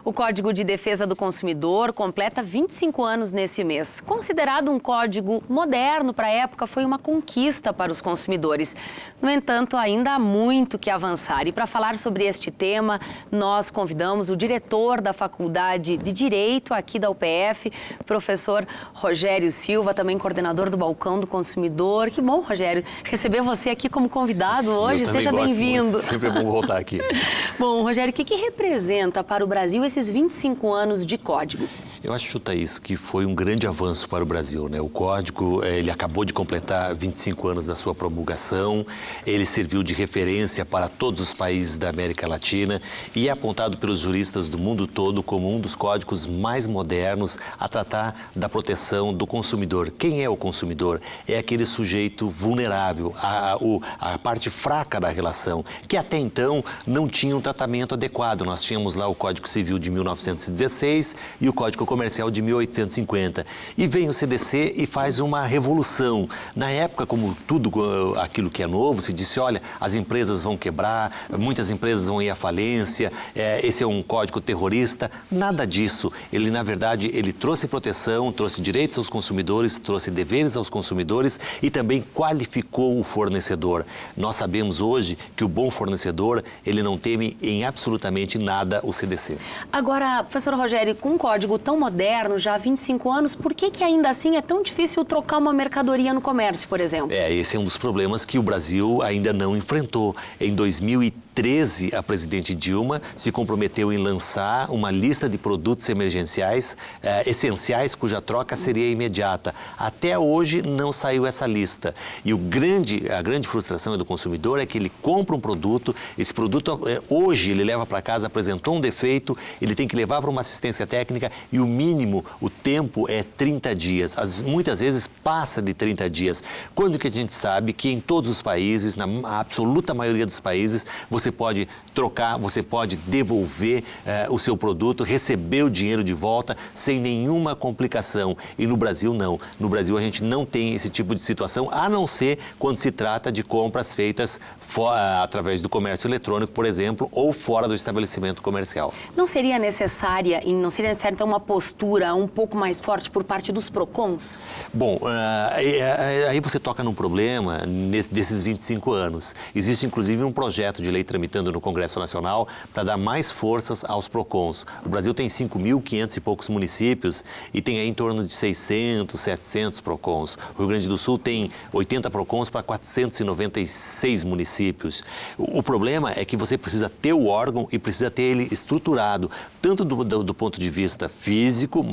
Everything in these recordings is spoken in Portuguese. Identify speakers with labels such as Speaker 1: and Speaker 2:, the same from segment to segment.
Speaker 1: O Código de Defesa do Consumidor completa 25 anos nesse mês. Considerado um código moderno para a época, foi uma conquista para os consumidores. No entanto, ainda há muito que avançar. E para falar sobre este tema, nós convidamos o diretor da Faculdade de Direito aqui da UPF, professor Rogério Silva, também coordenador do Balcão do Consumidor. Que bom, Rogério, receber você aqui como convidado hoje. Seja bem-vindo.
Speaker 2: Sempre é bom voltar aqui.
Speaker 1: Bom, Rogério, o que representa para o Brasil esses 25 anos de código?
Speaker 2: Eu acho, Thaís, que foi um grande avanço para o Brasil, né? O Código, ele acabou de completar 25 anos da sua promulgação, ele serviu de referência para todos os países da América Latina e é apontado pelos juristas do mundo todo como um dos códigos mais modernos a tratar da proteção do consumidor. Quem é o consumidor? É aquele sujeito vulnerável, a parte fraca da relação, que até então não tinha um tratamento adequado. Nós tínhamos lá o Código Civil de 1916 e o Código Comercial de 1850. E vem o CDC e faz uma revolução. Na época, como tudo aquilo que é novo, se disse, olha, as empresas vão quebrar, muitas empresas vão ir à falência, esse é um código terrorista. Nada disso. Ele, na verdade, ele trouxe proteção, trouxe direitos aos consumidores, trouxe deveres aos consumidores e também qualificou o fornecedor. Nós sabemos hoje que o bom fornecedor, ele não teme em absolutamente nada o CDC.
Speaker 1: Agora, professor Rogério, com um código tão moderno, já há 25 anos, por que ainda assim é tão difícil trocar uma mercadoria no comércio, por exemplo?
Speaker 2: Esse é um dos problemas que o Brasil ainda não enfrentou. Em 2013, a presidente Dilma se comprometeu em lançar uma lista de produtos emergenciais essenciais, cuja troca seria imediata. Até hoje não saiu essa lista. E a grande frustração do consumidor é que ele compra um produto, esse produto hoje ele leva para casa, apresentou um defeito, ele tem que levar para uma assistência técnica e o mínimo, o tempo é 30 dias. Muitas vezes passa de 30 dias. Quando que a gente sabe que em todos os países, na absoluta maioria dos países, você pode trocar, você pode devolver o seu produto, receber o dinheiro de volta sem nenhuma complicação. E no Brasil, não. No Brasil, a gente não tem esse tipo de situação, a não ser quando se trata de compras feitas através do comércio eletrônico, por exemplo, ou fora do estabelecimento comercial.
Speaker 1: Não seria necessária, então, uma postura um pouco mais forte por parte dos PROCONs?
Speaker 2: Bom, aí você toca num problema desses 25 anos. Existe, inclusive, um projeto de lei tramitando no Congresso Nacional para dar mais forças aos PROCONs. O Brasil tem 5.500 e poucos municípios e tem aí em torno de 600, 700 PROCONs. O Rio Grande do Sul tem 80 PROCONs para 496 municípios. O problema é que você precisa ter o órgão e precisa ter ele estruturado, tanto do ponto de vista físico,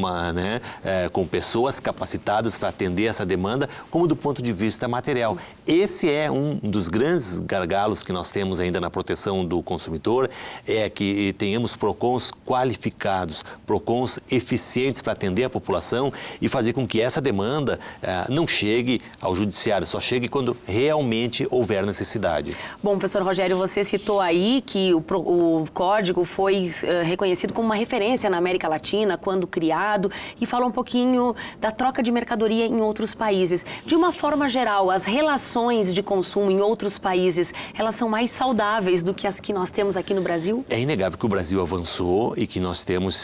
Speaker 2: com pessoas capacitadas para atender essa demanda, como do ponto de vista material. Esse é um dos grandes gargalos que nós temos ainda na proteção do consumidor, é que tenhamos PROCONs qualificados, PROCONs eficientes para atender a população e fazer com que essa demanda não chegue ao judiciário, só chegue quando realmente houver necessidade.
Speaker 1: Bom, professor Rogério, você citou aí que o código foi reconhecido como uma referência na América Latina quando criado e falou um pouquinho da troca de mercadoria em outros países. De uma forma geral, as relações de consumo em outros países, elas são mais saudáveis do que as que nós temos aqui no Brasil?
Speaker 2: É inegável que o Brasil avançou e que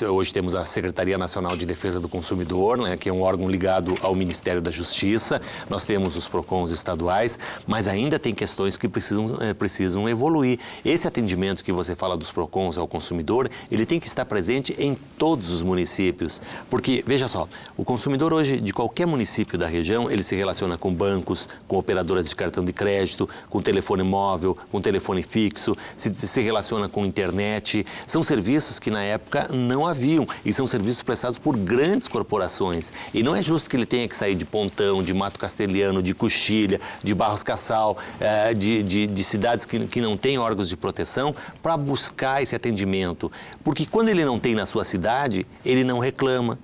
Speaker 2: hoje temos a Secretaria Nacional de Defesa do Consumidor, que é um órgão ligado ao Ministério da Justiça. Nós temos os PROCONs estaduais, mas ainda tem questões que precisam evoluir. Esse atendimento que você fala dos PROCONs ao consumidor, ele tem que estar presente em todos os municípios. Porque, veja só, o consumidor hoje, de qualquer município da região, ele se relaciona com bancos, com operadoras de cartão de crédito, com telefone móvel, com telefone fixo, se relaciona com internet. São serviços que na época não haviam e são serviços prestados por grandes corporações. E não é justo que ele tenha que sair de Pontão, de Mato Castelhano, de Coxilha, de Barros Cassal, de cidades que não têm órgãos de proteção para buscar esse atendimento. Porque quando ele não tem na sua cidade, ele não reclama.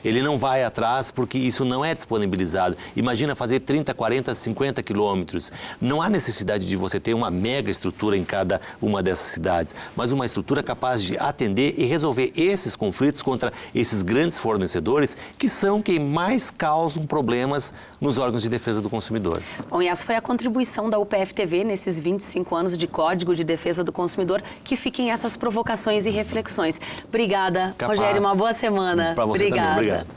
Speaker 2: Ele não vai atrás porque isso não é disponibilizado. Imagina fazer 30, 40, 50 quilômetros. Não há necessidade de você ter uma mega estrutura em cada uma dessas cidades, mas uma estrutura capaz de atender e resolver esses conflitos contra esses grandes fornecedores que são quem mais causam problemas nos órgãos de defesa do consumidor.
Speaker 1: Bom, e essa foi a contribuição da UPF-TV nesses 25 anos de Código de Defesa do Consumidor. Que fiquem essas provocações e reflexões. Obrigada,
Speaker 2: Capaz.
Speaker 1: Rogério, uma boa semana.
Speaker 2: Para você
Speaker 1: Obrigada.
Speaker 2: também, obrigado.